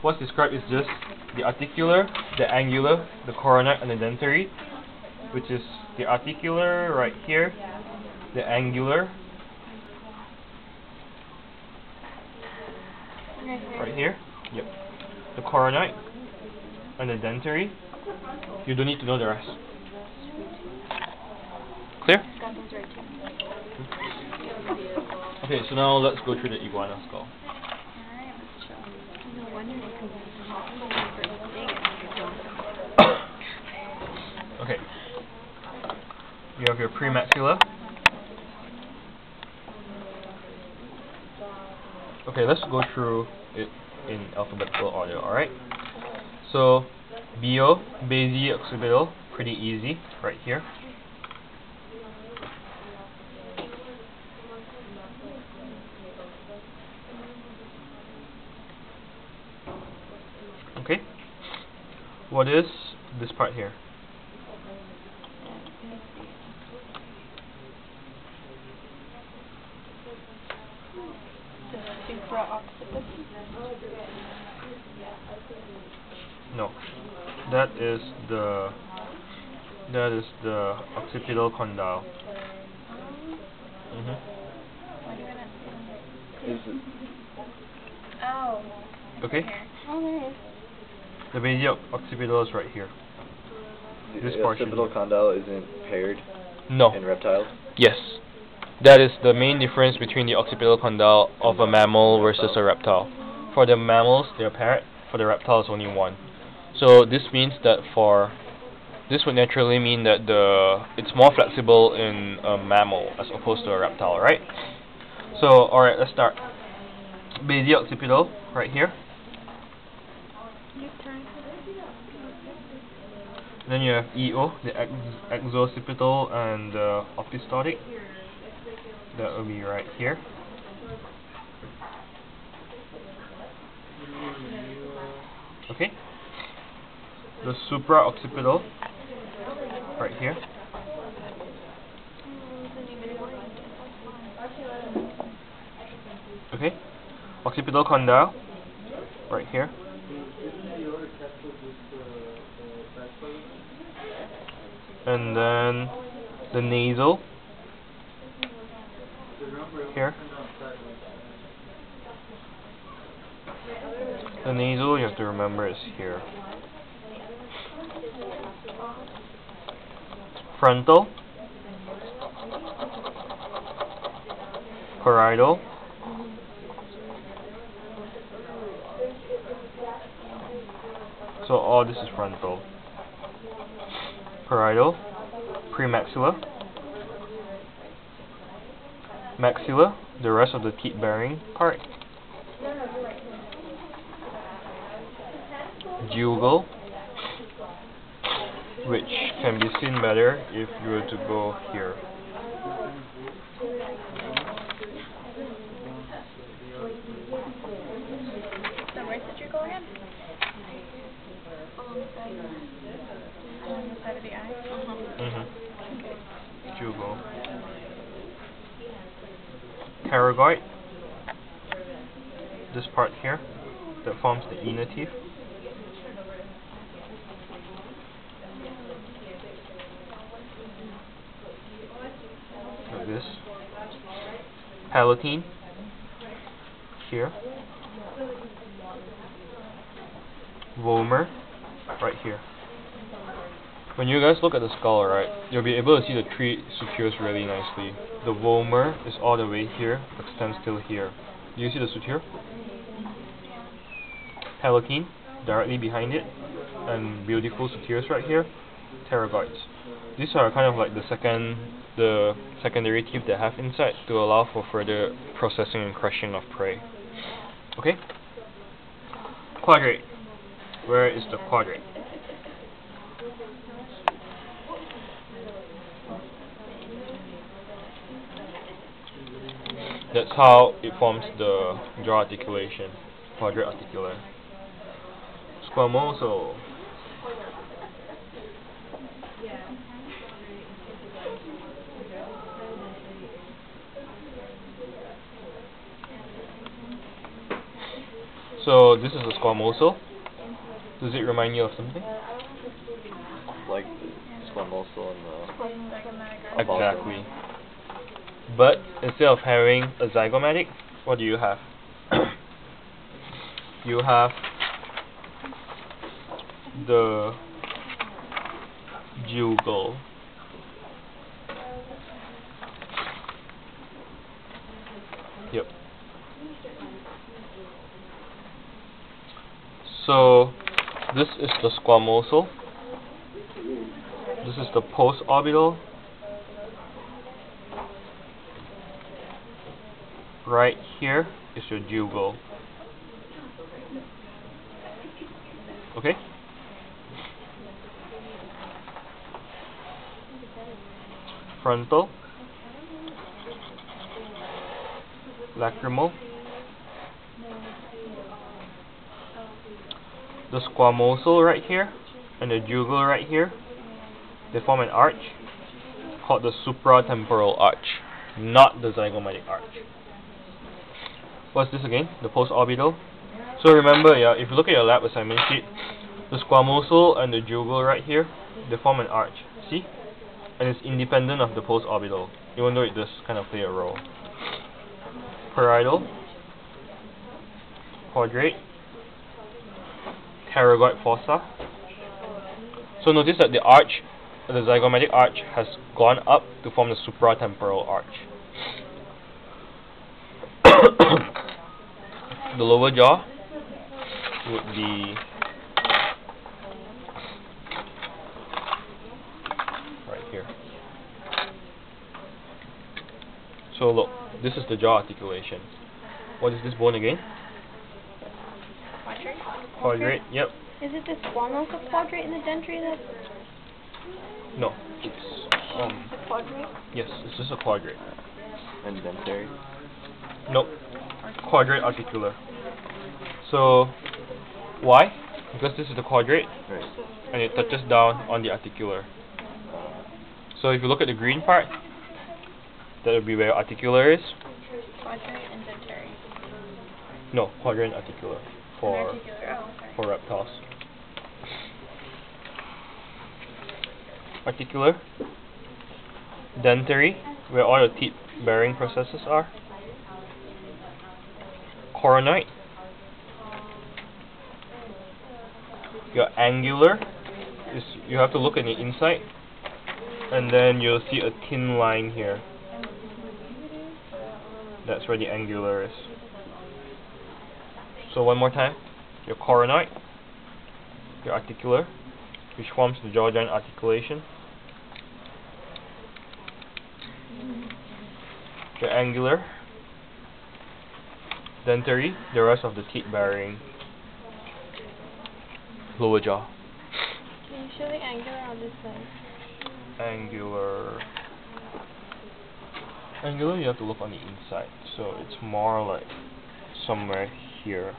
what's described is just the articular, the angular, the coronoid, and the dentary, which is the articular right here, the angular right here, yep, the coronoid, and the dentary. You don't need to know the rest. Clear? Okay, so now let's go through the iguana skull. Okay. You have your premaxilla. Okay, let's go through it in alphabetical order, alright? So, BO, basio-occipital, pretty easy, right here. Okay. What is this part here? No. That is the occipital condyle. Oh. Okay. The basio-occipital is right here. This The portion. occipital condyle isn't paired No. in reptiles? Yes. That is the main difference between the occipital condyle of a mammal versus a reptile. For the mammals, they're paired. For the reptiles, only one. So this means that this would naturally mean that it's more flexible in a mammal as opposed to a reptile, right? So, alright, let's start. Basio-occipital, right here. Then you have EO, the exo-occipital and the opisthotic. That will be right here. Okay. The supra-occipital, right here. Okay. Occipital condyle, right here. And then the nasal, here. The nasal, you have to remember, is here. Frontal, parietal, so all this is frontal. Parietal, premaxilla, maxilla, the rest of the teeth-bearing part. Jugal, which can be seen better if you were to go here. So where did you go again? Along the side of the eye? Jugal. Pterygoid, this part here, that forms the inner teeth. Like this. Palatine, here. Vomer, right here. When you guys look at the skull, right, you'll be able to see the three sutures really nicely. The vomer is all the way here, extends till here. Do you see the suture? Palatine, directly behind it, and beautiful sutures right here. Pterygoids. These are kind of like the secondary teeth that have inside to allow for further processing and crushing of prey. Okay? Quadrate. Where is the quadrate? That's how it forms the jaw articulation, quadrate articular. Squamosal. So this is a squamosal. Does it remind you of something? Like the squamosal and the Exactly. But instead of having a zygomatic, what do you have? You have the jugal. Yep. So this is the squamosal. This is the postorbital. Right here is your jugal. Okay? Frontal, lacrimal. The squamosal right here and the jugal right here, they form an arch called the supratemporal arch, not the zygomatic arch. What's this again? The postorbital. So remember, yeah, if you look at your lab assignment sheet, the squamosal and the jugal right here, they form an arch. See? And it's independent of the postorbital, even though it does kind of play a role. Parietal, quadrate, pterygoid fossa. So notice that the arch, the zygomatic arch, has gone up to form the supratemporal arch. The lower jaw would be right here. So look, this is the jaw articulation. What is this bone again? Quadrate? Quadrate, yep. Is it the squamosal quadrate and the dentary that? No, it's The quadrate? yes, it's just a quadrate. and dentary. Nope. Quadrate articular. So why? Because this is the quadrate Right. and it touches down on the articular. So if you look at the green part, that would be where articular is. Quadrate and dentary. No, quadrant articular for Articular. Oh, sorry. for reptiles. Articular, dentary, where all the teeth bearing processes are. Coronoid. Your angular is, you have to look at the inside, and then you'll see a thin line here. That's where the angular is. So one more time, your coronoid, your articular, which forms the jaw joint articulation, your angular, dentary, the rest of the teeth bearing lower jaw. Can you show the angular on this side? Angular, you have to look on the inside, so it's more like somewhere here.